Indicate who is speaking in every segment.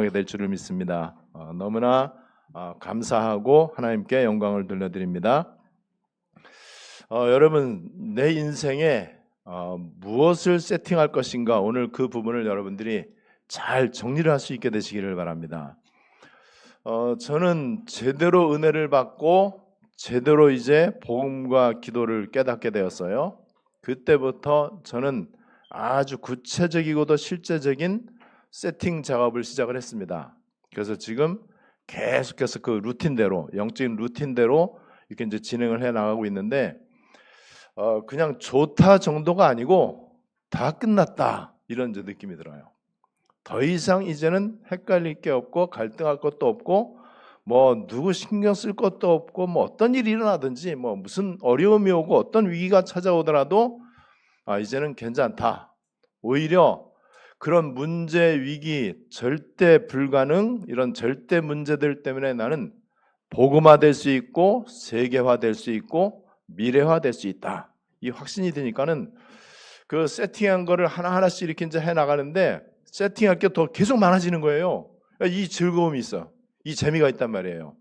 Speaker 1: 나오게 될 줄을 믿습니다. 너무나 감사하고 하나님께 영광을 돌려드립니다. 여러분, 내 인생에 무엇을 세팅할 것인가, 오늘 그 부분을 여러분들이 잘 정리를 할 수 있게 되시기를 바랍니다. 저는 제대로 은혜를 받고 제대로 이제 복음과 기도를 깨닫게 되었어요. 그때부터 저는 아주 구체적이고도 실제적인 세팅 작업을 시작을 했습니다. 그래서 지금 계속해서 그 루틴대로, 영적인 루틴대로 이렇게 이제 진행을 해 나가고 있는데, 그냥 좋다 정도가 아니고 다 끝났다, 이런 이제 느낌이 들어요. 더 이상 이제는 헷갈릴 게 없고 갈등할 것도 없고 뭐 누구 신경 쓸 것도 없고, 뭐 어떤 일이 일어나든지 뭐 무슨 어려움이 오고 어떤 위기가 찾아오더라도 이제는 괜찮다. 오히려 그런 문제, 위기, 절대 불가능, 이런 절대 문제들 때문에 나는 복음화될 수 있고 세계화될 수 있고 미래화될 수 있다, 이 확신이 드니까는 그 세팅한 거를 하나하나씩 이렇게 이제 해 나가는데 세팅할 게 더 계속 많아지는 거예요. 이 즐거움이 있어. 이 재미가 있단 말이에요.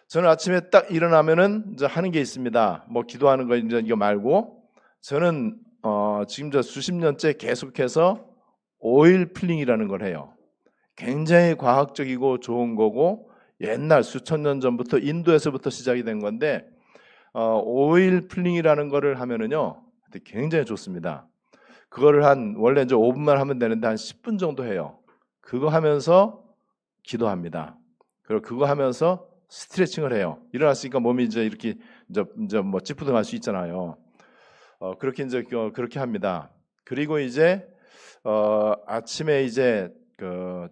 Speaker 1: 저는 아침에 딱 일어나면은 이제 하는 게 있습니다. 뭐 기도하는 거 이제 이거 말고, 저는 지금 저 수십 년째 계속해서 오일 필링이라는 걸 해요. 굉장히 과학적이고 좋은 거고, 옛날 수천 년 전부터 인도에서부터 시작이 된 건데, 오일 필링이라는 거를 하면은요 굉장히 좋습니다. 그거를 원래 이제 5분만 하면 되는데 한 10분 정도 해요. 그거 하면서 기도합니다. 그리고 그거 하면서 스트레칭을 해요. 일어났으니까 몸이 이제 이렇게 이제 뭐 찌푸둥할 수 있잖아요. 그렇게 이제 그렇게 합니다. 그리고 이제 아침에 이제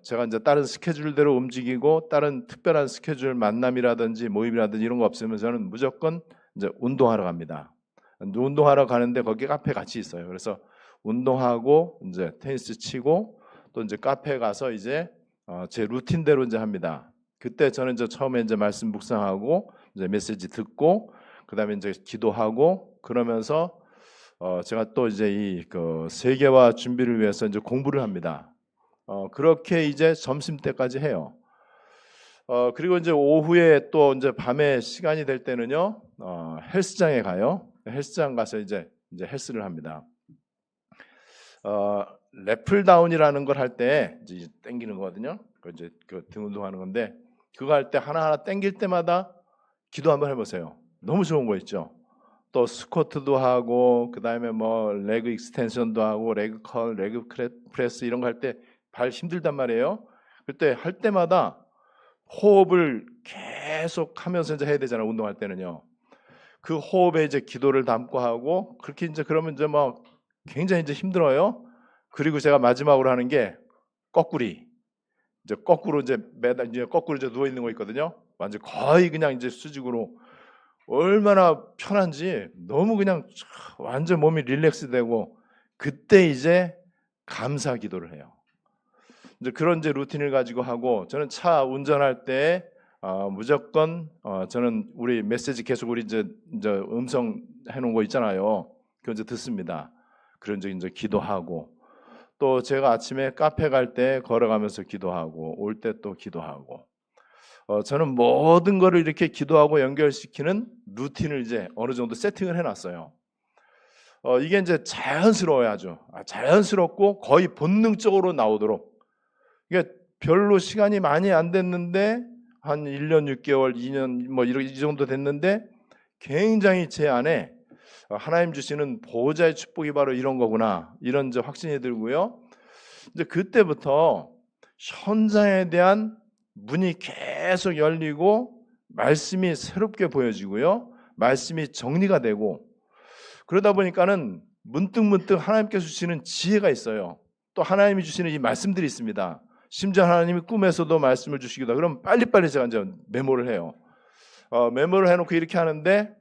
Speaker 1: 제가 이제 다른 스케줄대로 움직이고, 다른 특별한 스케줄 만남이라든지 모임이라든지 이런 거 없으면 저는 무조건 이제 운동하러 갑니다. 운동하러 가는데 거기 카페 같이 있어요. 그래서 운동하고 이제 테니스 치고 또 이제 카페 가서 이제 제 루틴대로 이제 합니다. 그때 저는 이제 처음에 이제 말씀 묵상하고 이제 메시지 듣고 그다음에 이제 기도하고, 그러면서 제가 또 이제 이 세계화 준비를 위해서 이제 공부를 합니다. 그렇게 이제 점심 때까지 해요. 그리고 이제 오후에 또 이제 밤에 시간이 될 때는요 헬스장에 가요. 헬스장 가서 이제 헬스를 합니다. 랩플다운이라는 걸 할 때 이제 당기는 거거든요. 이제 등 운동하는 건데, 그거 할 때 하나하나 당길 때마다 기도 한번 해보세요. 너무 좋은 거 있죠. 또 스쿼트도 하고, 그 다음에 뭐 레그 익스텐션도 하고, 레그 컬, 레그 프레스 이런 거 할 때 발 힘들단 말이에요. 그때 할 때마다 호흡을 계속 하면서 이제 해야 되잖아요. 운동할 때는요. 그 호흡에 이제 기도를 담고 하고, 그렇게 이제 그러면 이제 막 굉장히 이제 힘들어요. 그리고 제가 마지막으로 하는 게 거꾸리. 이제 거꾸로 이제 매달 이제 거꾸로 이제 누워 있는 거 있거든요. 완전 거의 그냥 이제 수직으로. 얼마나 편한지, 너무 그냥 완전 몸이 릴렉스 되고, 그때 이제 감사 기도를 해요. 이제 그런 이제 루틴을 가지고 하고, 저는 차 운전할 때 무조건 저는 우리 메시지 계속 우리 이제 음성 해놓은 거 있잖아요. 그거 이제 듣습니다. 그런 이제 기도하고, 또 제가 아침에 카페 갈 때 걸어가면서 기도하고, 올 때 또 기도하고, 저는 모든 거를 이렇게 기도하고 연결시키는 루틴을 이제 어느 정도 세팅을 해놨어요. 이게 이제 자연스러워야죠. 자연스럽고 거의 본능적으로 나오도록. 이게 별로 시간이 많이 안 됐는데 한 1년 6개월, 2년 뭐 이 정도 됐는데 굉장히 제 안에 하나님 주시는 보호자의 축복이 바로 이런 거구나, 이런 이제 확신이 들고요. 이제 그때부터 현장에 대한 문이 계속 열리고, 말씀이 새롭게 보여지고요, 말씀이 정리가 되고, 그러다 보니까는 문득문득 하나님께서 주시는 지혜가 있어요. 또 하나님이 주시는 이 말씀들이 있습니다. 심지어 하나님이 꿈에서도 말씀을 주시기도 하고, 그럼 빨리빨리 제가 이제 메모를 해요. 메모를 해놓고 이렇게 하는데,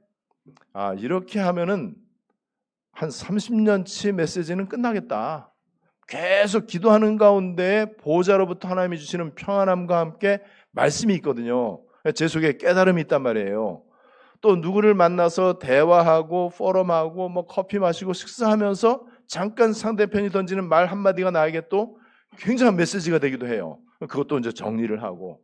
Speaker 1: 이렇게 하면은 한 30년치 메시지는 끝나겠다. 계속 기도하는 가운데 보호자로부터 하나님이 주시는 평안함과 함께 말씀이 있거든요. 제 속에 깨달음이 있단 말이에요. 또 누구를 만나서 대화하고 포럼하고 뭐 커피 마시고 식사하면서 잠깐 상대편이 던지는 말 한마디가 나에게 또 굉장한 메시지가 되기도 해요. 그것도 이제 정리를 하고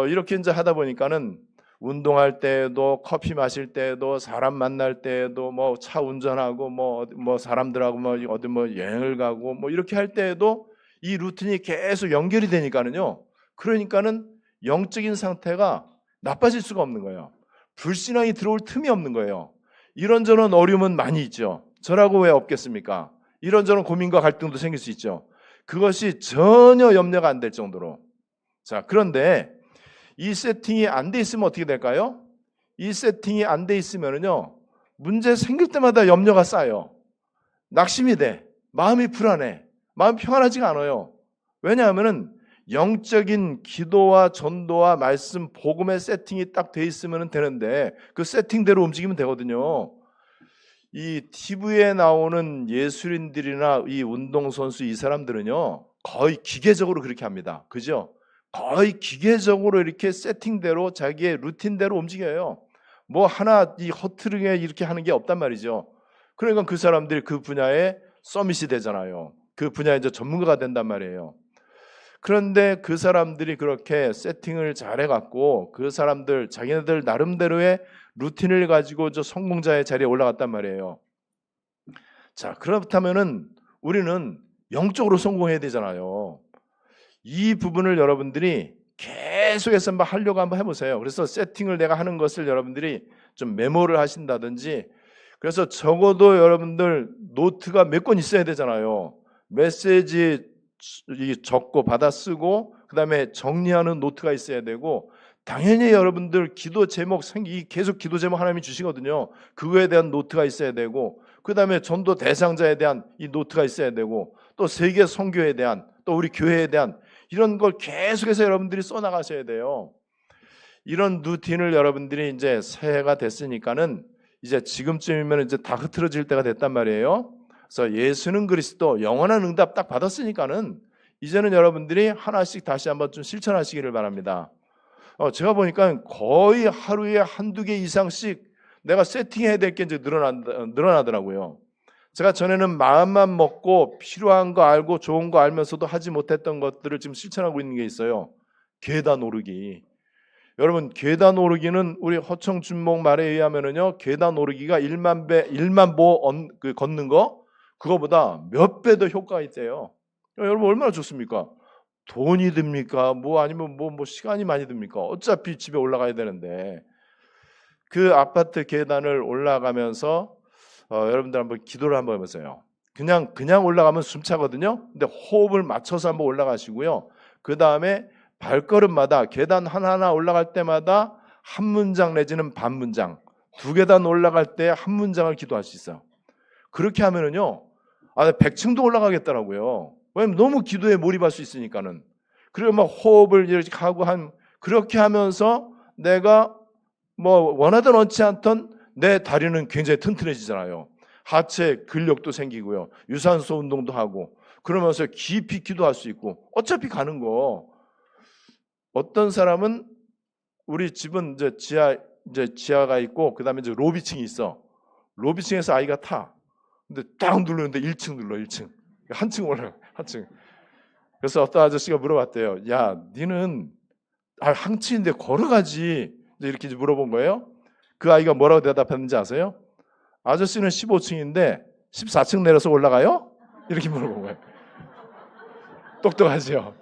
Speaker 1: 이렇게 이제 하다 보니까는 운동할 때에도 커피 마실 때에도 사람 만날 때에도 뭐 차 운전하고 뭐 사람들하고 뭐 어디 뭐 여행을 가고 뭐 이렇게 할 때에도 이 루틴이 계속 연결이 되니까는요. 그러니까는 영적인 상태가 나빠질 수가 없는 거예요. 불신앙이 들어올 틈이 없는 거예요. 이런저런 어려움은 많이 있죠. 저라고 왜 없겠습니까? 이런저런 고민과 갈등도 생길 수 있죠. 그것이 전혀 염려가 안 될 정도로. 자, 그런데 이 세팅이 안 돼 있으면 어떻게 될까요? 이 세팅이 안 돼 있으면은요, 문제 생길 때마다 염려가 쌓여. 낙심이 돼. 마음이 불안해. 마음이 평안하지가 않아요. 왜냐하면은 영적인 기도와 전도와 말씀, 복음의 세팅이 딱 돼 있으면 되는데 그 세팅대로 움직이면 되거든요. 이 TV에 나오는 예술인들이나 이 운동선수 이 사람들은요, 거의 기계적으로 그렇게 합니다. 그죠? 거의 기계적으로 이렇게 세팅대로 자기의 루틴대로 움직여요. 뭐 하나 이 허투루게 이렇게 하는 게 없단 말이죠. 그러니까 그 사람들이 그 분야에 서밋이 되잖아요. 그 분야에 이제 전문가가 된단 말이에요. 그런데 그 사람들이 그렇게 세팅을 잘해갖고 그 사람들 자기네들 나름대로의 루틴을 가지고 저 성공자의 자리에 올라갔단 말이에요. 자, 그렇다면은 우리는 영적으로 성공해야 되잖아요. 이 부분을 여러분들이 계속해서 한번 하려고 한번 해보세요. 그래서 세팅을 내가 하는 것을 여러분들이 좀 메모를 하신다든지, 그래서 적어도 여러분들 노트가 몇 권 있어야 되잖아요. 메시지 적고 받아 쓰고 그 다음에 정리하는 노트가 있어야 되고, 당연히 여러분들 기도 제목 계속 기도 제목 하나님이 주시거든요. 그거에 대한 노트가 있어야 되고, 그 다음에 전도 대상자에 대한 이 노트가 있어야 되고, 또 세계 선교에 대한, 또 우리 교회에 대한 이런 걸 계속해서 여러분들이 써나가셔야 돼요. 이런 루틴을 여러분들이 이제 새해가 됐으니까는 이제 지금쯤이면 이제 다 흐트러질 때가 됐단 말이에요. 그래서 예수는 그리스도 영원한 응답 딱 받았으니까는 이제는 여러분들이 하나씩 다시 한번 좀 실천하시기를 바랍니다. 제가 보니까 거의 하루에 한두 개 이상씩 내가 세팅해야 될 게 이제 늘어나더라고요. 제가 전에는 마음만 먹고 필요한 거 알고 좋은 거 알면서도 하지 못했던 것들을 지금 실천하고 있는 게 있어요. 계단 오르기. 여러분, 계단 오르기는 우리 허청준목 말에 의하면은요, 계단 오르기가 1만 보 걷는 거, 그거보다 몇 배 더 효과가 있대요. 여러분, 얼마나 좋습니까? 돈이 듭니까? 뭐 아니면 뭐 시간이 많이 듭니까? 어차피 집에 올라가야 되는데. 그 아파트 계단을 올라가면서 여러분들 한번 기도를 한번 해보세요. 그냥 올라가면 숨차거든요. 근데 호흡을 맞춰서 한번 올라가시고요. 그 다음에 발걸음마다 계단 하나하나 올라갈 때마다 한 문장 내지는 반 문장, 2계단 올라갈 때 한 문장을 기도할 수 있어요. 그렇게 하면은요, 100층도 올라가겠더라고요. 왜냐면 너무 기도에 몰입할 수 있으니까는. 그리고 막 호흡을 이렇게 하고 그렇게 하면서 내가 뭐 원하든 원치 않던 내 다리는 굉장히 튼튼해지잖아요. 하체 근력도 생기고요. 유산소 운동도 하고 그러면서 깊이 기도할 수 있고 어차피 가는 거. 어떤 사람은 우리 집은 이제 지하가 있고 그다음에 이제 로비층이 있어. 로비층에서 아이가 타. 근데 딱 누르는데 1층 눌러 1층. 한층 올라가 한층. 그래서 어떤 아저씨가 물어봤대요. 야, 니는 한층인데 걸어가지. 이렇게 물어본 거예요. 그 아이가 뭐라고 대답했는지 아세요? 아저씨는 15층인데 14층 내려서 올라가요? 이렇게 물어본 거예요. 똑똑하죠?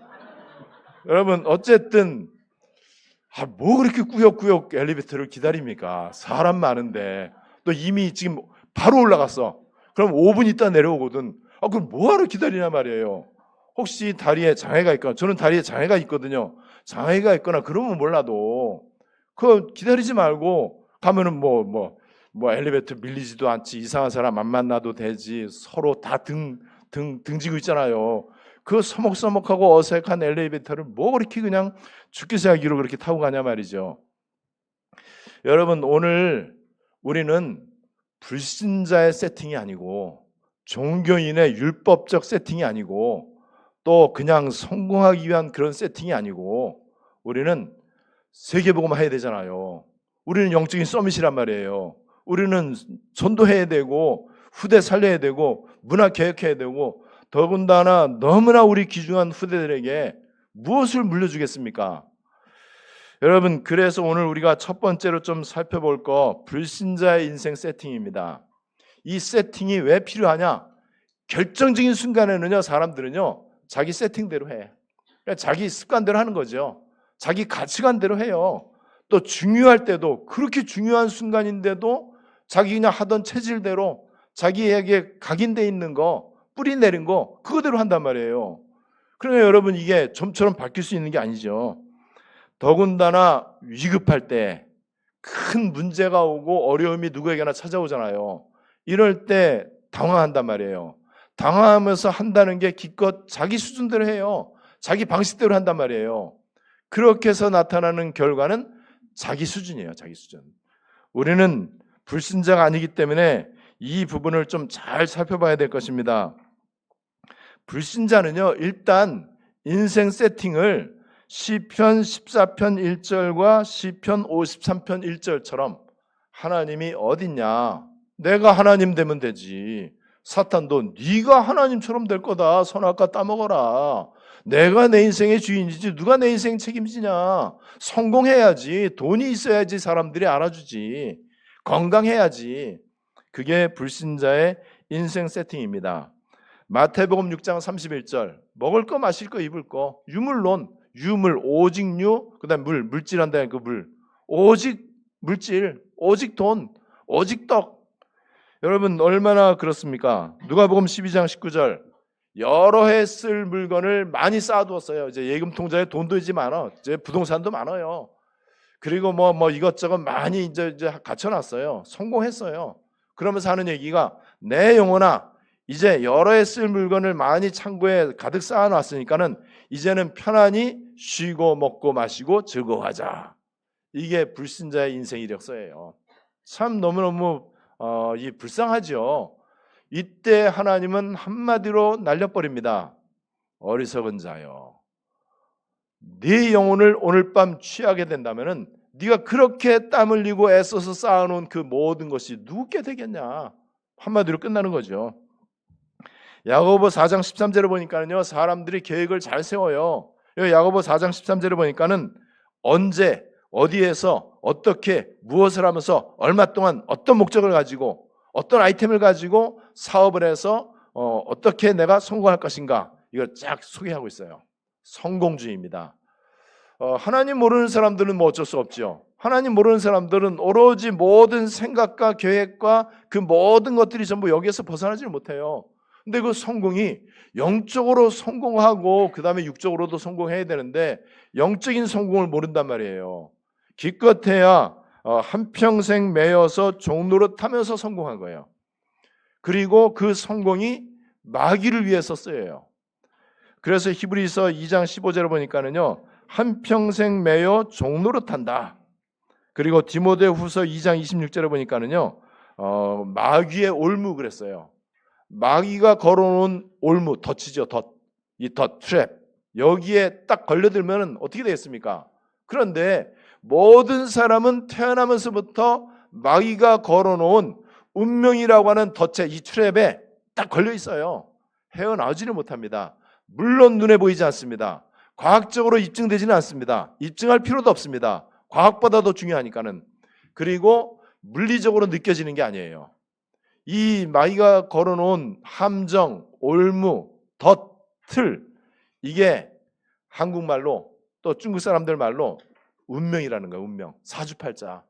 Speaker 1: 여러분, 어쨌든 뭐 그렇게 꾸역꾸역 엘리베이터를 기다립니까? 사람 많은데. 또 이미 지금 바로 올라갔어. 그럼 5분 있다 내려오거든. 그럼 뭐하러 기다리냐 말이에요. 혹시 다리에 장애가 있거나, 저는 다리에 장애가 있거든요. 장애가 있거나 그러면 몰라도 그거 기다리지 말고 가면은 뭐 엘리베이터 밀리지도 않지, 이상한 사람 안 만나도 되지, 서로 다 등지고 있잖아요. 그 서먹서먹하고 어색한 엘리베이터를 뭐 그렇게 그냥 죽기 살기로 그렇게 타고 가냐 말이죠. 여러분, 오늘 우리는 불신자의 세팅이 아니고 종교인의 율법적 세팅이 아니고 또 그냥 성공하기 위한 그런 세팅이 아니고 우리는 세계복음 해야 되잖아요. 우리는 영적인 서밋이란 말이에요. 우리는 전도해야 되고 후대 살려야 되고 문화 개혁해야 되고 더군다나 너무나 우리 귀중한 후대들에게 무엇을 물려주겠습니까? 여러분, 그래서 오늘 우리가 첫 번째로 좀 살펴볼 거 불신자의 인생 세팅입니다. 이 세팅이 왜 필요하냐? 결정적인 순간에는요, 사람들은요 자기 세팅대로 해. 그러니까 자기 습관대로 하는 거죠. 자기 가치관대로 해요. 또 중요할 때도, 그렇게 중요한 순간인데도 자기 그냥 하던 체질대로 자기에게 각인돼 있는 거, 뿌리 내린 거 그거대로 한단 말이에요. 그러니까 여러분, 이게 좀처럼 바뀔 수 있는 게 아니죠. 더군다나 위급할 때, 큰 문제가 오고 어려움이 누구에게나 찾아오잖아요. 이럴 때 당황한단 말이에요. 당황하면서 한다는 게 기껏 자기 수준대로 해요. 자기 방식대로 한단 말이에요. 그렇게 해서 나타나는 결과는 자기 수준이에요. 자기 수준. 우리는 불신자가 아니기 때문에 이 부분을 좀 잘 살펴봐야 될 것입니다. 불신자는요, 일단 인생 세팅을 시편 14편 1절과 시편 53편 1절처럼 하나님이 어딨냐? 내가 하나님 되면 되지. 사탄도 네가 하나님처럼 될 거다. 선악과 따먹어라. 내가 내 인생의 주인이지 누가 내 인생 책임지냐. 성공해야지. 돈이 있어야지 사람들이 알아주지. 건강해야지. 그게 불신자의 인생 세팅입니다. 마태복음 6장 31절 먹을 거 마실 거 입을 거 유물론 유물 오직 유 그다음 물질 한다는 그 물 오직 물질 오직 돈 오직 떡. 여러분 얼마나 그렇습니까? 누가복음 12장 19절 여러 해 쓸 물건을 많이 쌓아두었어요. 이제 예금 통장에 돈도 이제 많아. 이제 부동산도 많아요. 그리고 뭐 이것저것 많이 이제 갖춰놨어요. 성공했어요. 그러면서 하는 얘기가 내 영혼아 이제 여러 해 쓸 물건을 많이 창고에 가득 쌓아놨으니까는 이제는 편안히 쉬고 먹고 마시고 즐거워하자. 이게 불신자의 인생 이력서예요. 참 너무너무 불쌍하죠. 이때 하나님은 한마디로 날려버립니다. 어리석은 자여, 네 영혼을 오늘 밤 취하게 된다면은 네가 그렇게 땀 흘리고 애써서 쌓아놓은 그 모든 것이 누구께 되겠냐. 한마디로 끝나는 거죠. 야고보 4장 13절을 보니까는요, 사람들이 계획을 잘 세워요. 야고보 4장 13절을 보니까는 언제 어디에서 어떻게 무엇을 하면서 얼마 동안 어떤 목적을 가지고 어떤 아이템을 가지고 사업을 해서 어떻게 내가 성공할 것인가, 이걸 쫙 소개하고 있어요. 성공주의입니다. 하나님 모르는 사람들은 뭐 어쩔 수 없죠. 하나님 모르는 사람들은 오로지 모든 생각과 계획과 그 모든 것들이 전부 여기에서 벗어나지를 못해요. 근데 그 성공이 영적으로 성공하고 그 다음에 육적으로도 성공해야 되는데 영적인 성공을 모른단 말이에요. 기껏해야 한평생 매여서 종노릇하면서 성공한 거예요. 그리고 그 성공이 마귀를 위해서 쓰여요. 그래서 히브리서 2장 15절을 보니까는요, 한평생 매여 종노릇한다. 그리고 디모데후서 2장 26절을 보니까는요, 마귀의 올무 그랬어요. 마귀가 걸어놓은 올무, 덫이죠, 덫. 이 덫, 트랩. 여기에 딱 걸려들면 어떻게 되겠습니까? 그런데 모든 사람은 태어나면서부터 마귀가 걸어놓은 운명이라고 하는 덫에, 이 트랩에 딱 걸려 있어요. 헤어나오지를 못합니다. 물론 눈에 보이지 않습니다. 과학적으로 입증되지는 않습니다. 입증할 필요도 없습니다. 과학보다 더 중요하니까는. 그리고 물리적으로 느껴지는 게 아니에요. 이 마귀가 걸어놓은 함정, 올무, 덫, 틀, 이게 한국말로 또 중국 사람들 말로 운명이라는 거예요. 운명, 사주팔자.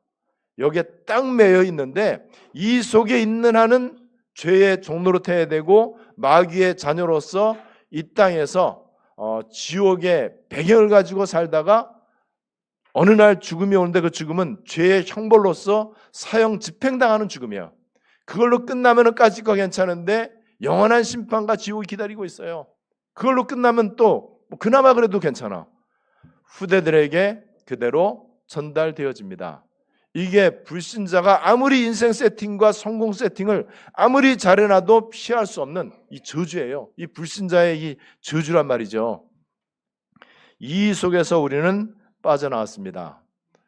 Speaker 1: 여기에 딱 매여 있는데 이 속에 있는 한은 죄의 종노릇해야 되고 마귀의 자녀로서 이 땅에서 지옥의 배경을 가지고 살다가 어느 날 죽음이 오는데 그 죽음은 죄의 형벌로서 사형 집행당하는 죽음이에요. 그걸로 끝나면 까짓 거 괜찮은데 영원한 심판과 지옥이 기다리고 있어요. 그걸로 끝나면 또 그나마 그래도 괜찮아. 후대들에게 그대로 전달되어집니다. 이게 불신자가 아무리 인생 세팅과 성공 세팅을 아무리 잘해놔도 피할 수 없는 이 저주예요. 이 불신자의 이 저주란 말이죠. 이 속에서 우리는 빠져나왔습니다.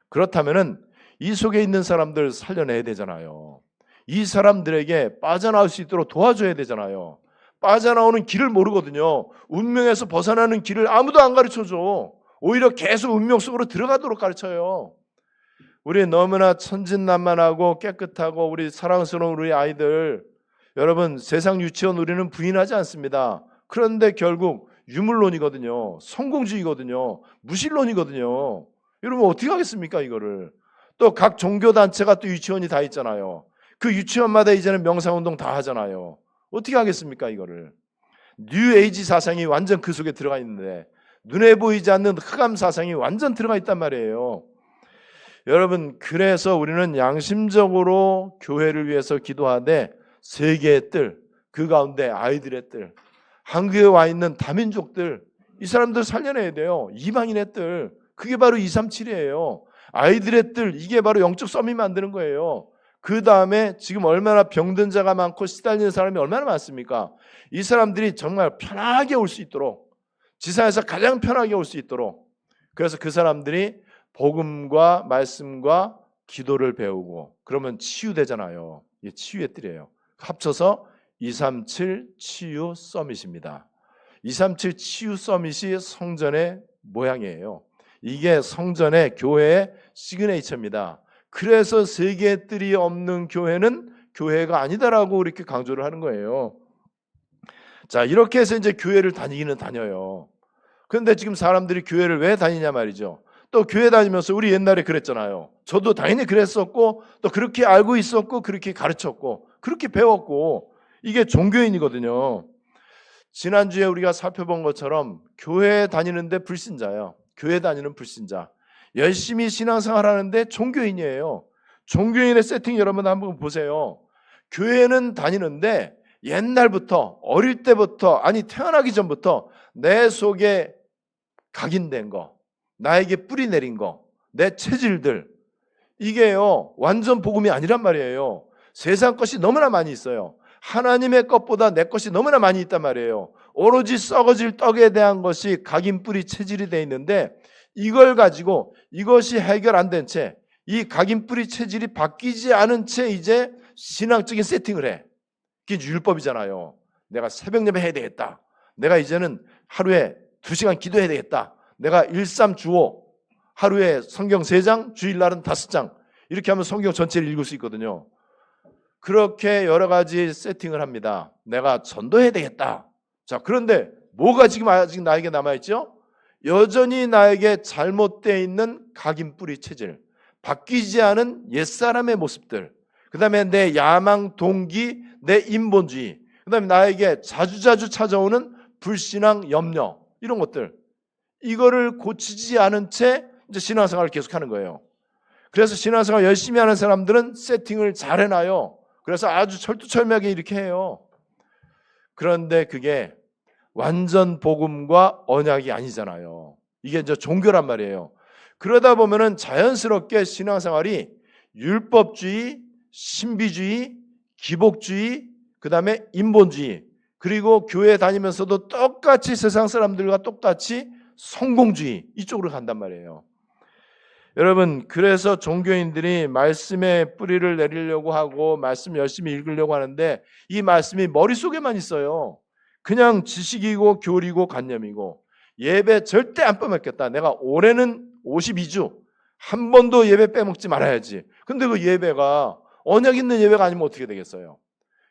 Speaker 1: 그렇다면은 이 속에 있는 사람들 살려내야 되잖아요. 이 사람들에게 빠져나올 수 있도록 도와줘야 되잖아요. 빠져나오는 길을 모르거든요. 운명에서 벗어나는 길을 아무도 안 가르쳐줘. 오히려 계속 운명 속으로 들어가도록 가르쳐요. 우리 너무나 천진난만하고 깨끗하고 우리 사랑스러운 우리 아이들, 여러분 세상 유치원 우리는 부인하지 않습니다. 그런데 결국 유물론이거든요. 성공주의거든요. 무신론이거든요. 여러분 어떻게 하겠습니까 이거를. 또 각 종교단체가 또 유치원이 다 있잖아요. 그 유치원마다 이제는 명상운동 다 하잖아요. 어떻게 하겠습니까 이거를. 뉴에이지 사상이 완전 그 속에 들어가 있는데 눈에 보이지 않는 흑암 사상이 완전 들어가 있단 말이에요. 여러분 그래서 우리는 양심적으로 교회를 위해서 기도하되 세계의 뜰, 그 가운데 아이들의 뜰, 한국에 와 있는 다민족들, 이 사람들 살려내야 돼요. 이방인의 뜰, 그게 바로 237이에요. 아이들의 뜰, 이게 바로 영적 썸이 만드는 거예요. 그 다음에 지금 얼마나 병든 자가 많고 시달리는 사람이 얼마나 많습니까? 이 사람들이 정말 편하게 올 수 있도록, 지상에서 가장 편하게 올 수 있도록, 그래서 그 사람들이 복음과 말씀과 기도를 배우고 그러면 치유되잖아요. 이게 치유의 뜰이에요. 합쳐서 237 치유 서밋입니다. 237 치유 서밋이 성전의 모양이에요. 이게 성전의 교회의 시그네이처입니다. 그래서 세계의 뜰이 없는 교회는 교회가 아니다라고 이렇게 강조를 하는 거예요. 자, 이렇게 해서 이제 교회를 다니기는 다녀요. 그런데 지금 사람들이 교회를 왜 다니냐 말이죠. 또 교회 다니면서 우리 옛날에 그랬잖아요. 저도 당연히 그랬었고 또 그렇게 알고 있었고 그렇게 가르쳤고 그렇게 배웠고 이게 종교인이거든요. 지난주에 우리가 살펴본 것처럼 교회 다니는데 불신자예요. 교회 다니는 불신자. 열심히 신앙생활 하는데 종교인이에요. 종교인의 세팅 여러분 한번 보세요. 교회는 다니는데 옛날부터 어릴 때부터 아니 태어나기 전부터 내 속에 각인된 거, 나에게 뿌리 내린 거, 내 체질들, 이게요 완전 복음이 아니란 말이에요. 세상 것이 너무나 많이 있어요. 하나님의 것보다 내 것이 너무나 많이 있단 말이에요. 오로지 썩어질 떡에 대한 것이 각인 뿌리 체질이 되어 있는데 이걸 가지고 이것이 해결 안 된 채, 이 각인 뿌리 체질이 바뀌지 않은 채 이제 신앙적인 세팅을 해. 그게 율법이잖아요. 내가 새벽 예배 해야 되겠다. 내가 이제는 하루에 2시간 기도해야 되겠다. 내가 13주오 하루에 성경 3장, 주일날은 5장 이렇게 하면 성경 전체를 읽을 수 있거든요. 그렇게 여러 가지 세팅을 합니다. 내가 전도해야 되겠다. 자, 그런데 뭐가 지금 아직 나에게 남아있죠? 여전히 나에게 잘못되어 있는 각인 뿌리 체질, 바뀌지 않은 옛사람의 모습들, 그 다음에 내 야망, 동기, 내 인본주의, 그 다음에 나에게 자주자주 찾아오는 불신앙, 염려 이런 것들, 이거를 고치지 않은 채 이제 신앙생활을 계속하는 거예요. 그래서 신앙생활 열심히 하는 사람들은 세팅을 잘 해놔요. 그래서 아주 철두철미하게 이렇게 해요. 그런데 그게 완전 복음과 언약이 아니잖아요. 이게 이제 종교란 말이에요. 그러다 보면은 자연스럽게 신앙생활이 율법주의, 신비주의, 기복주의, 그 다음에 인본주의, 그리고 교회 다니면서도 똑같이 세상 사람들과 똑같이 성공주의 이쪽으로 간단 말이에요. 여러분, 그래서 종교인들이 말씀의 뿌리를 내리려고 하고 말씀 열심히 읽으려고 하는데 이 말씀이 머릿속에만 있어요. 그냥 지식이고 교리고 관념이고 예배 절대 안 빼먹겠다. 내가 올해는 52주 한 번도 예배 빼먹지 말아야지. 근데 그 예배가 언약 있는 예배가 아니면 어떻게 되겠어요?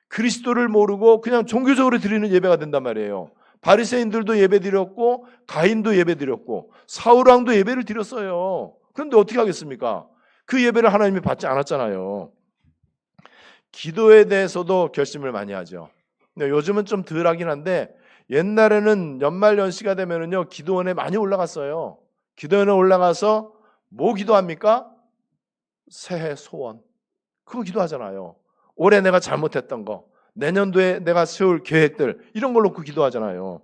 Speaker 1: 그리스도를 모르고 그냥 종교적으로 드리는 예배가 된단 말이에요. 바리새인들도 예배 드렸고 가인도 예배 드렸고 사울왕도 예배를 드렸어요. 그런데 어떻게 하겠습니까? 그 예배를 하나님이 받지 않았잖아요. 기도에 대해서도 결심을 많이 하죠. 근데 요즘은 좀 덜 하긴 한데 옛날에는 연말연시가 되면은요 기도원에 많이 올라갔어요. 기도원에 올라가서 뭐 기도합니까? 새해 소원. 그거 기도하잖아요. 올해 내가 잘못했던 거, 내년도에 내가 세울 계획들 이런 걸 놓고 기도하잖아요.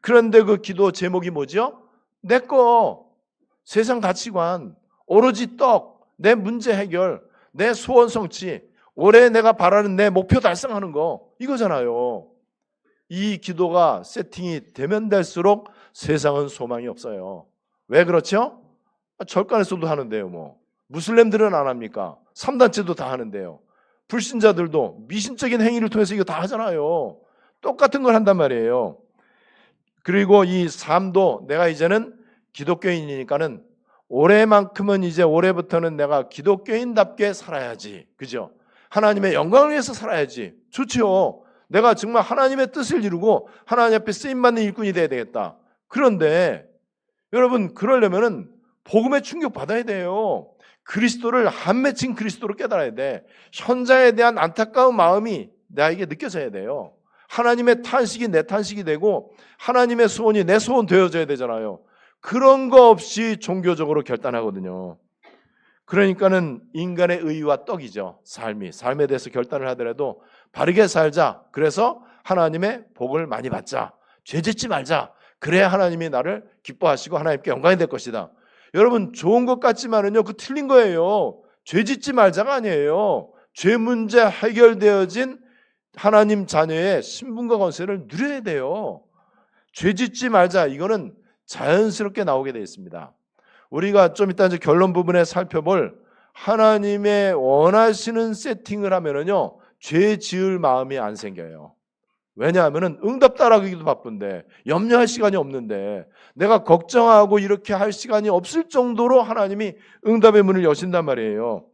Speaker 1: 그런데 그 기도 제목이 뭐죠? 내 거, 세상 가치관, 오로지 떡, 내 문제 해결, 내 소원 성취, 올해 내가 바라는 내 목표 달성하는 거 이거잖아요. 이 기도가 세팅이 되면 될수록 세상은 소망이 없어요. 왜 그렇죠? 절간에서도 하는데요. 뭐 무슬림들은 안 합니까? 3단체도 다 하는데요. 불신자들도 미신적인 행위를 통해서 이거 다 하잖아요. 똑같은 걸 한단 말이에요. 그리고 이 삶도 내가 이제는 기독교인이니까는 올해만큼은 이제 올해부터는 내가 기독교인답게 살아야지. 그죠? 하나님의 영광을 위해서 살아야지. 좋지요. 내가 정말 하나님의 뜻을 이루고 하나님 앞에 쓰임받는 일꾼이 돼야 되겠다. 그런데 여러분 그러려면은 복음에 충격받아야 돼요. 그리스도를 한 맺힌 그리스도로 깨달아야 돼. 현자에 대한 안타까운 마음이 나에게 느껴져야 돼요. 하나님의 탄식이 내 탄식이 되고 하나님의 소원이 내 소원 되어져야 되잖아요. 그런 거 없이 종교적으로 결단하거든요. 그러니까는 인간의 의와 떡이죠. 삶에 대해서 결단을 하더라도 바르게 살자. 그래서 하나님의 복을 많이 받자. 죄짓지 말자. 그래야 하나님이 나를 기뻐하시고 하나님께 영광이 될 것이다. 여러분 좋은 것 같지만은요, 그 틀린 거예요. 죄짓지 말자가 아니에요. 죄 문제 해결되어진 하나님 자녀의 신분과 권세를 누려야 돼요. 죄짓지 말자, 이거는 자연스럽게 나오게 되어 있습니다. 우리가 좀 이따 이제 결론 부분에 살펴볼 하나님의 원하시는 세팅을 하면은요, 죄 지을 마음이 안 생겨요. 왜냐하면은 응답 따라가기도 바쁜데, 염려할 시간이 없는데, 내가 걱정하고 이렇게 할 시간이 없을 정도로 하나님이 응답의 문을 여신단 말이에요.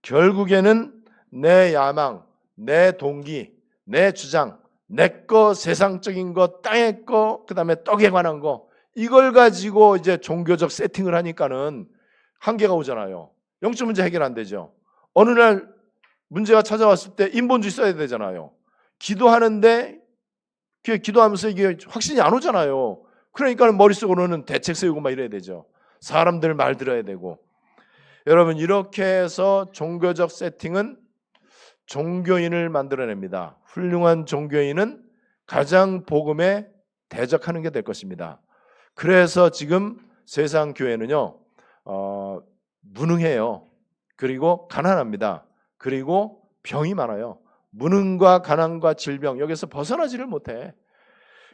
Speaker 1: 결국에는 내 야망, 내 동기, 내 주장, 내 거, 세상적인 거, 땅의 거, 그 다음에 떡에 관한 거, 이걸 가지고 이제 종교적 세팅을 하니까는 한계가 오잖아요. 영적 문제 해결 안 되죠. 어느 날 문제가 찾아왔을 때 인본주의 써야 되잖아요. 기도하는데 기도하면서 이게 확신이 안 오잖아요. 그러니까 머릿속으로는 대책 세우고 막 이래야 되죠. 사람들 말 들어야 되고. 여러분 이렇게 해서 종교적 세팅은 종교인을 만들어냅니다. 훌륭한 종교인은 가장 복음에 대적하는 게 될 것입니다. 그래서 지금 세상 교회는요, 무능해요. 그리고 가난합니다. 그리고 병이 많아요. 무능과 가난과 질병, 여기서 벗어나지를 못해.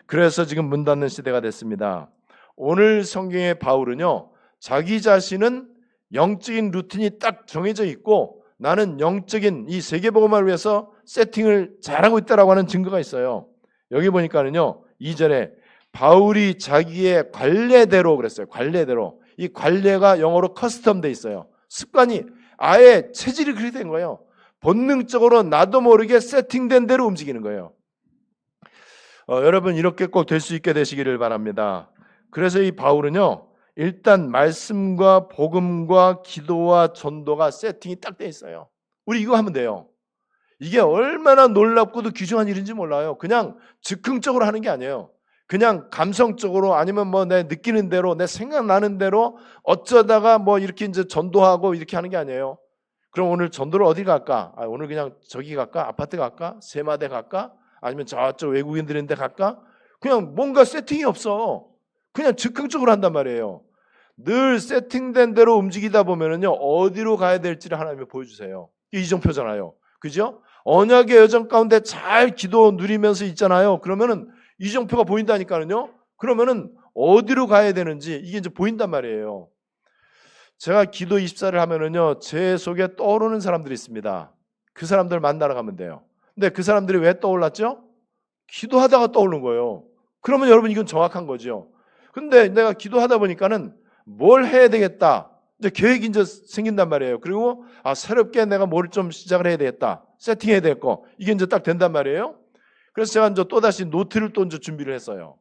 Speaker 1: 그래서 지금 문 닫는 시대가 됐습니다. 오늘 성경의 바울은요, 자기 자신은 영적인 루틴이 딱 정해져 있고 나는 영적인 이 세계복음을 위해서 세팅을 잘하고 있다라고 하는 증거가 있어요. 여기 보니까는요, 2절에 바울이 자기의 관례대로 그랬어요. 관례대로. 이 관례가 영어로 커스텀 돼 있어요. 습관이 아예 체질이 그렇게 된 거예요. 본능적으로 나도 모르게 세팅된 대로 움직이는 거예요. 여러분 이렇게 꼭 될 수 있게 되시기를 바랍니다. 그래서 이 바울은요, 일단 말씀과 복음과 기도와 전도가 세팅이 딱 돼 있어요. 우리 이거 하면 돼요. 이게 얼마나 놀랍고도 귀중한 일인지 몰라요. 그냥 즉흥적으로 하는 게 아니에요. 그냥 감성적으로 아니면 뭐 내 느끼는 대로 내 생각나는 대로 어쩌다가 뭐 이렇게 이제 전도하고 이렇게 하는 게 아니에요. 그럼 오늘 전도를 어디 갈까? 오늘 그냥 저기 갈까? 아파트 갈까? 세마대 갈까? 아니면 저쪽 외국인들인데 갈까? 그냥 뭔가 세팅이 없어. 그냥 즉흥적으로 한단 말이에요. 늘 세팅된 대로 움직이다 보면은요, 어디로 가야 될지를 하나님이 보여주세요. 이게 이정표잖아요. 그죠? 언약의 여정 가운데 잘 기도 누리면서 있잖아요. 그러면은 이정표가 보인다니까요. 그러면은 어디로 가야 되는지 이게 이제 보인단 말이에요. 제가 기도 24를 하면은요, 제 속에 떠오르는 사람들이 있습니다. 그 사람들 만나러 가면 돼요. 근데 그 사람들이 왜 떠올랐죠? 기도하다가 떠오른 거예요. 그러면 여러분 이건 정확한 거죠. 근데 내가 기도하다 보니까는 뭘 해야 되겠다. 이제 계획이 이제 생긴단 말이에요. 그리고 새롭게 내가 뭘 좀 시작을 해야 되겠다. 세팅해야 될 거. 이게 이제 딱 된단 말이에요. 그래서 제가 이제 또다시 노트를 또 이제 준비를 했어요.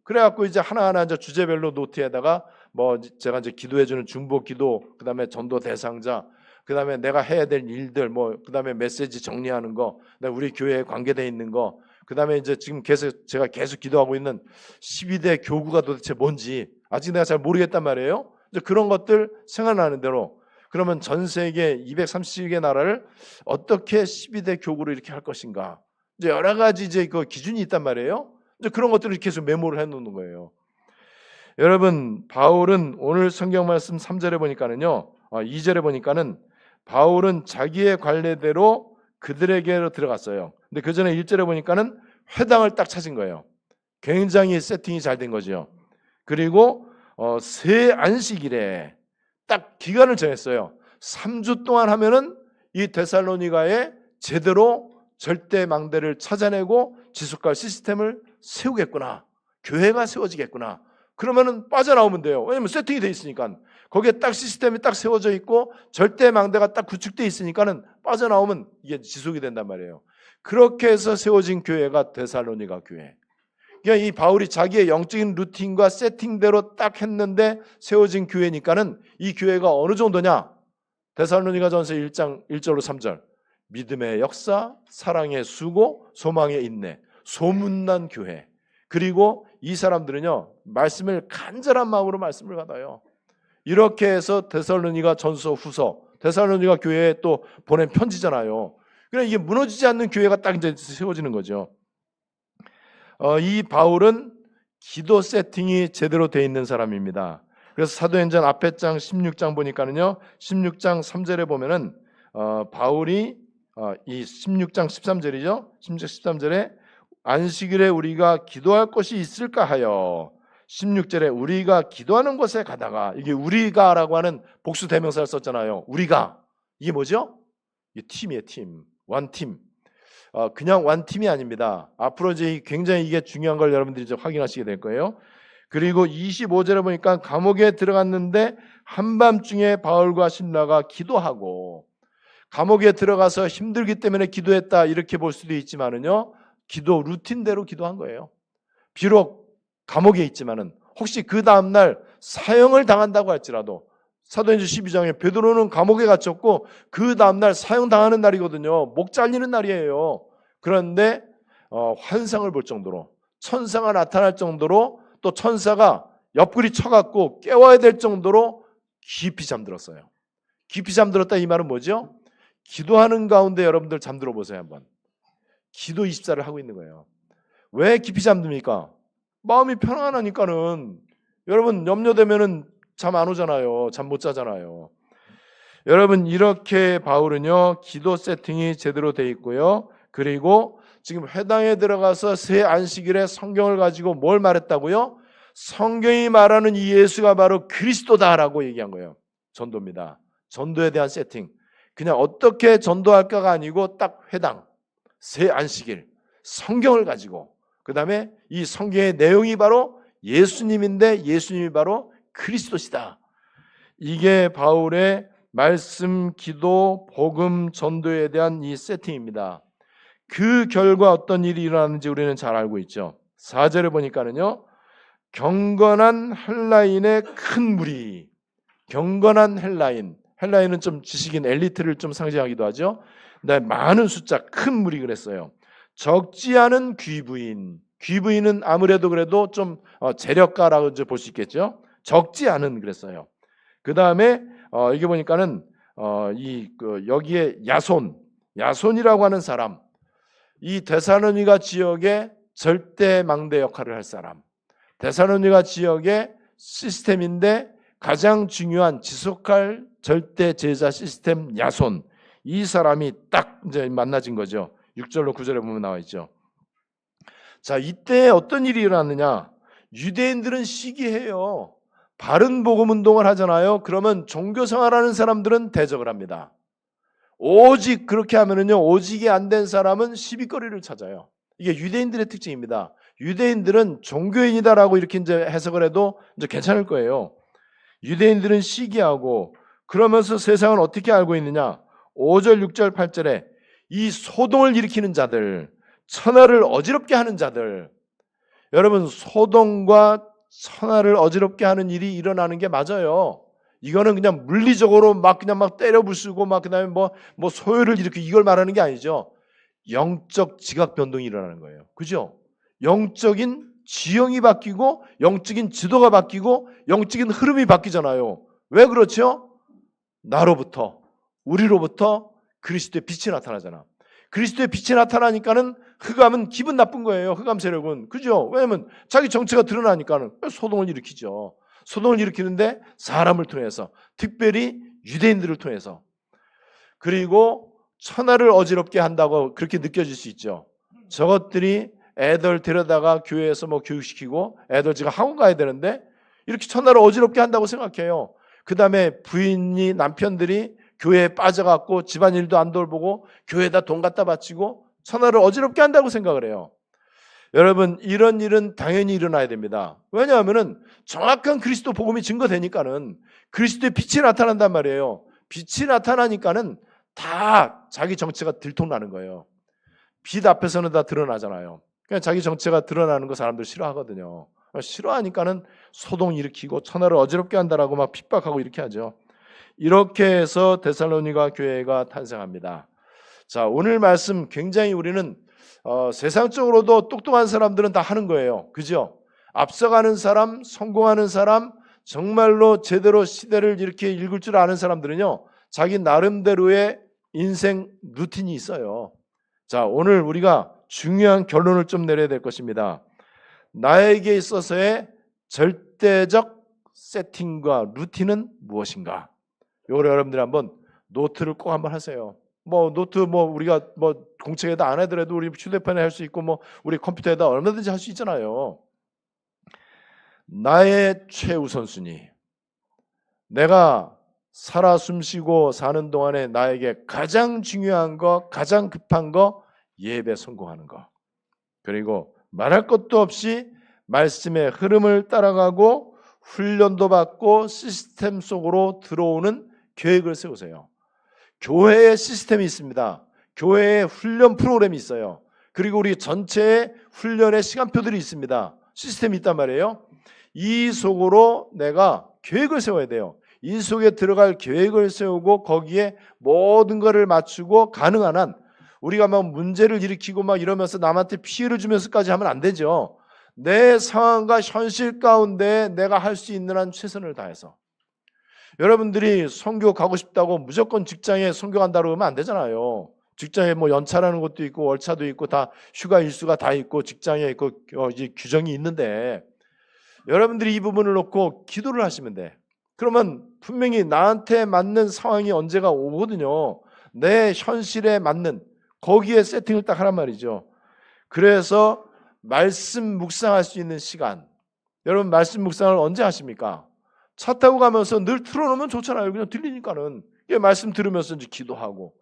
Speaker 1: 그래갖고 이제 하나하나 이제 주제별로 노트에다가 뭐 제가 이제 기도해주는 중보 기도, 그 다음에 전도 대상자, 그 다음에 내가 해야 될 일들, 뭐 그 다음에 메시지 정리하는 거, 우리 교회에 관계되어 있는 거, 그 다음에 이제 지금 제가 계속 기도하고 있는 12대 교구가 도대체 뭔지 아직 내가 잘 모르겠단 말이에요. 이제 그런 것들 생각나는 대로, 그러면 전 세계 230개 나라를 어떻게 12대 교구로 이렇게 할 것인가, 이제 여러 가지 이제 그 기준이 있단 말이에요. 이제 그런 것들을 계속 메모를 해놓는 거예요. 여러분 바울은 오늘 성경 말씀 3절에 보니까는요, 2절에 보니까는 바울은 자기의 관례대로 그들에게로 들어갔어요. 근데 그 전에 1절에 보니까는 회당을 딱 찾은 거예요. 굉장히 세팅이 잘 된 거죠. 그리고 새 안식일에 딱 기간을 정했어요. 3주 동안 하면은 이 데살로니가에 제대로 절대 망대를 찾아내고 지속할 시스템을 세우겠구나. 교회가 세워지겠구나. 그러면은 빠져나오면 돼요. 왜냐면 세팅이 돼 있으니까. 거기에 딱 시스템이 딱 세워져 있고 절대 망대가 딱 구축돼 있으니까는 빠져나오면 이게 지속이 된단 말이에요. 그렇게 해서 세워진 교회가 데살로니가 교회. 그러니까 이 바울이 자기의 영적인 루틴과 세팅대로 딱 했는데 세워진 교회니까는 이 교회가 어느 정도냐? 데살로니가전서 1장 1절로 3절. 믿음의 역사, 사랑의 수고, 소망의 인내, 소문난 교회. 그리고 이 사람들은요, 말씀을 간절한 마음으로 말씀을 받아요. 이렇게 해서 데살로니가 전서 후서, 데살로니가 교회에 또 보낸 편지잖아요. 그러니까 이게 무너지지 않는 교회가 딱 이제 세워지는 거죠. 이 바울은 기도 세팅이 제대로 되어 있는 사람입니다. 그래서 사도행전 앞에 장 16장 보니까는요, 16장 3절에 보면은 바울이 이 16장 13절이죠. 16장 13절에 안식일에 우리가 기도할 곳이 있을까 하여 16절에 우리가 기도하는 곳에 가다가 이게 우리가라고 하는 복수 대명사를 썼잖아요. 우리가 이게 뭐죠? 이게 팀이에요. 팀. 원팀. 그냥 원팀이 아닙니다. 앞으로 이제 굉장히 이게 중요한 걸 여러분들이 이제 확인하시게 될 거예요. 그리고 25절에 보니까 감옥에 들어갔는데 한밤중에 바울과 실라가 기도하고 감옥에 들어가서 힘들기 때문에 기도했다 이렇게 볼 수도 있지만은요. 기도 루틴대로 기도한 거예요. 비록 감옥에 있지만은 혹시 그 다음날 사형을 당한다고 할지라도 사도행전 12장에 베드로는 감옥에 갇혔고 그 다음날 사형당하는 날이거든요. 목 잘리는 날이에요. 그런데 환상을 볼 정도로 천사가 나타날 정도로 또 천사가 옆구리 쳐갖고 깨워야 될 정도로 깊이 잠들었어요. 깊이 잠들었다 이 말은 뭐죠? 기도하는 가운데 여러분들 잠들어 보세요 한번. 기도 24를 하고 있는 거예요. 왜 깊이 잠듭니까? 마음이 편안하니까는. 여러분 염려되면은 잠 안 오잖아요. 잠 못 자잖아요. 여러분 이렇게 바울은요 기도 세팅이 제대로 돼 있고요. 그리고 지금 회당에 들어가서 새 안식일에 성경을 가지고 뭘 말했다고요? 성경이 말하는 이 예수가 바로 그리스도다라고 얘기한 거예요. 전도입니다. 전도에 대한 세팅. 그냥 어떻게 전도할까가 아니고 딱 회당, 새 안식일, 성경을 가지고 그 다음에 이 성경의 내용이 바로 예수님인데 예수님이 바로 그리스도시다. 이게 바울의 말씀, 기도, 복음, 전도에 대한 이 세팅입니다. 그 결과 어떤 일이 일어나는지 우리는 잘 알고 있죠. 4절에 보니까는요. 경건한 헬라인의 큰 무리. 경건한 헬라인. 헬라인은 좀 지식인 엘리트를 좀 상징하기도 하죠. 근데 많은 숫자, 큰 무리 그랬어요. 적지 않은 귀부인. 귀부인은 아무래도 그래도 좀 재력가라고 볼 수 있겠죠. 적지 않은 그랬어요. 그 다음에 이게 보니까는 여기에 야손이라고 하는 사람, 이 데살로니가 지역의 절대 망대 역할을 할 사람, 데살로니가 지역의 시스템인데 가장 중요한 지속할 절대 제자 시스템 야손, 이 사람이 딱 이제 만나진 거죠. 6절로 9절에 보면 나와 있죠. 자, 이때 어떤 일이 일어났느냐? 유대인들은 시기해요. 바른 복음 운동을 하잖아요. 그러면 종교 생활하는 사람들은 대적을 합니다. 오직 그렇게 하면은요, 오직이 안 된 사람은 시비거리를 찾아요. 이게 유대인들의 특징입니다. 유대인들은 종교인이다라고 이렇게 이제 해석을 해도 이제 괜찮을 거예요. 유대인들은 시기하고 그러면서 세상은 어떻게 알고 있느냐? 5절, 6절, 8절에 이 소동을 일으키는 자들, 천하를 어지럽게 하는 자들. 여러분 소동과 천하를 어지럽게 하는 일이 일어나는 게 맞아요. 이거는 그냥 물리적으로 그냥 때려 부수고 그다음에 뭐 소요를 일으키고 이걸 말하는 게 아니죠. 영적 지각 변동이 일어나는 거예요. 그죠? 영적인 지형이 바뀌고 영적인 지도가 바뀌고 영적인 흐름이 바뀌잖아요. 왜 그렇죠? 나로부터 우리로부터 그리스도의 빛이 나타나잖아. 그리스도의 빛이 나타나니까는 흑암은 기분 나쁜 거예요. 흑암 세력은. 그죠? 왜냐면 자기 정체가 드러나니까는 소동을 일으키죠. 소동을 일으키는데 사람을 통해서, 특별히 유대인들을 통해서. 그리고 천하를 어지럽게 한다고 그렇게 느껴질 수 있죠. 저것들이 애들 데려다가 교회에서 교육시키고 애들 지금 학원 가야 되는데 이렇게 천하를 어지럽게 한다고 생각해요. 그 다음에 부인이, 남편들이 교회에 빠져갖고 집안일도 안 돌보고 교회에다 돈 갖다 바치고 천하를 어지럽게 한다고 생각을 해요. 여러분, 이런 일은 당연히 일어나야 됩니다. 왜냐하면은 정확한 그리스도 복음이 증거되니까는 그리스도의 빛이 나타난단 말이에요. 빛이 나타나니까는 다 자기 정체가 들통나는 거예요. 빛 앞에서는 다 드러나잖아요. 그냥 자기 정체가 드러나는 거 사람들 싫어하거든요. 싫어하니까는 소동 일으키고 천하를 어지럽게 한다라고 막 핍박하고 이렇게 하죠. 이렇게 해서 데살로니가 교회가 탄생합니다. 자, 오늘 말씀 굉장히 우리는 세상적으로도 똑똑한 사람들은 다 하는 거예요. 그죠? 앞서가는 사람, 성공하는 사람, 정말로 제대로 시대를 이렇게 읽을 줄 아는 사람들은요, 자기 나름대로의 인생 루틴이 있어요. 자, 오늘 우리가 중요한 결론을 좀 내려야 될 것입니다. 나에게 있어서의 절대적 세팅과 루틴은 무엇인가? 이걸 여러분들이 한번 노트를 꼭 한번 하세요. 노트 우리가 공책에다 안 하더라도 우리 휴대폰에 할 수 있고 우리 컴퓨터에다 얼마든지 할 수 있잖아요. 나의 최우선순위. 내가 살아 숨쉬고 사는 동안에 나에게 가장 중요한 거, 가장 급한 거, 예배 성공하는 거. 그리고 말할 것도 없이 말씀의 흐름을 따라가고 훈련도 받고 시스템 속으로 들어오는 계획을 세우세요. 교회에 시스템이 있습니다. 교회에 훈련 프로그램이 있어요. 그리고 우리 전체의 훈련의 시간표들이 있습니다. 시스템이 있단 말이에요. 이 속으로 내가 계획을 세워야 돼요. 이 속에 들어갈 계획을 세우고 거기에 모든 것을 맞추고 가능한 한 우리가 문제를 일으키고 이러면서 남한테 피해를 주면서까지 하면 안 되죠. 내 상황과 현실 가운데 내가 할 수 있는 한 최선을 다해서. 여러분들이 선교 가고 싶다고 무조건 직장에 선교 간다고 하면 안 되잖아요. 직장에 연차라는 것도 있고 월차도 있고 다 휴가 일수가 다 있고 직장에 있고 이제 규정이 있는데 여러분들이 이 부분을 놓고 기도를 하시면 돼. 그러면 분명히 나한테 맞는 상황이 언제가 오거든요. 내 현실에 맞는 거기에 세팅을 딱 하란 말이죠. 그래서 말씀 묵상할 수 있는 시간. 여러분 말씀 묵상을 언제 하십니까? 차 타고 가면서 늘 틀어놓으면 좋잖아요. 그냥 들리니까는. 말씀 들으면서 이제 기도하고.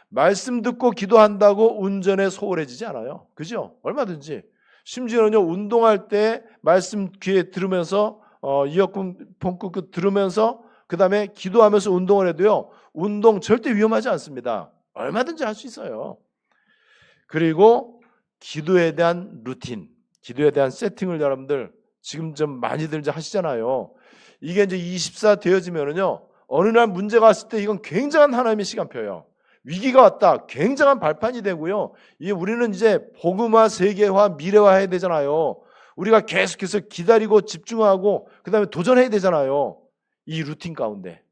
Speaker 1: 말씀 듣고 기도한다고 운전에 소홀해지지 않아요. 그죠? 얼마든지. 심지어는요, 운동할 때 말씀 귀에 들으면서, 이어폰 꽂고 들으면서, 그 다음에 기도하면서 운동을 해도요, 운동 절대 위험하지 않습니다. 얼마든지 할 수 있어요. 그리고 기도에 대한 루틴, 기도에 대한 세팅을 여러분들 지금 좀 많이들 이제 하시잖아요. 이게 이제 24 되어지면은요, 어느 날 문제가 왔을 때 이건 굉장한 하나님의 시간표예요. 위기가 왔다. 굉장한 발판이 되고요. 이게 우리는 이제 복음화, 세계화, 미래화 해야 되잖아요. 우리가 계속해서 기다리고 집중하고 그 다음에 도전해야 되잖아요. 이 루틴 가운데.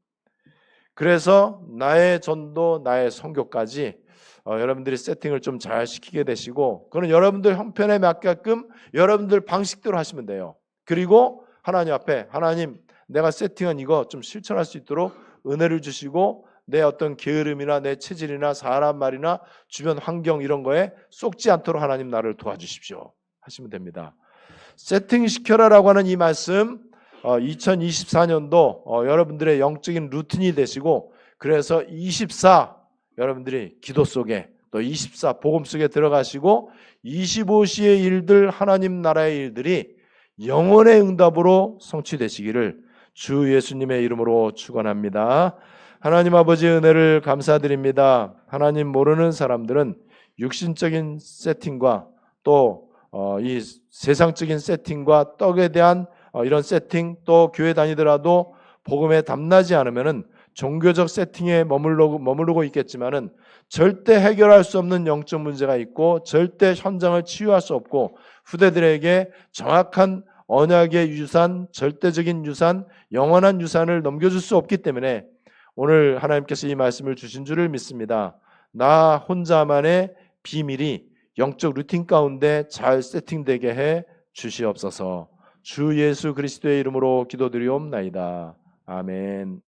Speaker 1: 그래서 나의 전도, 나의 선교까지 여러분들이 세팅을 좀 잘 시키게 되시고 그건 여러분들 형편에 맞게끔 여러분들 방식대로 하시면 돼요. 그리고 하나님 앞에 하나님 내가 세팅한 이거 좀 실천할 수 있도록 은혜를 주시고 내 어떤 게으름이나 내 체질이나 사람 말이나 주변 환경 이런 거에 쏙지 않도록 하나님 나를 도와주십시오 하시면 됩니다. 세팅시켜라라고 하는 이 말씀 2024년도 여러분들의 영적인 루틴이 되시고 그래서 24 여러분들이 기도 속에 또 24 복음 속에 들어가시고 25시의 일들 하나님 나라의 일들이 영원의 응답으로 성취되시기를 주 예수님의 이름으로 축원합니다. 하나님 아버지 은혜를 감사드립니다. 하나님 모르는 사람들은 육신적인 세팅과 또 이 세상적인 세팅과 떡에 대한 이런 세팅 또 교회 다니더라도 복음에 담나지 않으면은 종교적 세팅에 머무르고 있겠지만은 절대 해결할 수 없는 영적 문제가 있고 절대 현장을 치유할 수 없고 후대들에게 정확한 언약의 유산, 절대적인 유산, 영원한 유산을 넘겨줄 수 없기 때문에 오늘 하나님께서 이 말씀을 주신 줄을 믿습니다. 나 혼자만의 비밀이 영적 루틴 가운데 잘 세팅되게 해 주시옵소서. 주 예수 그리스도의 이름으로 기도드리옵나이다. 아멘.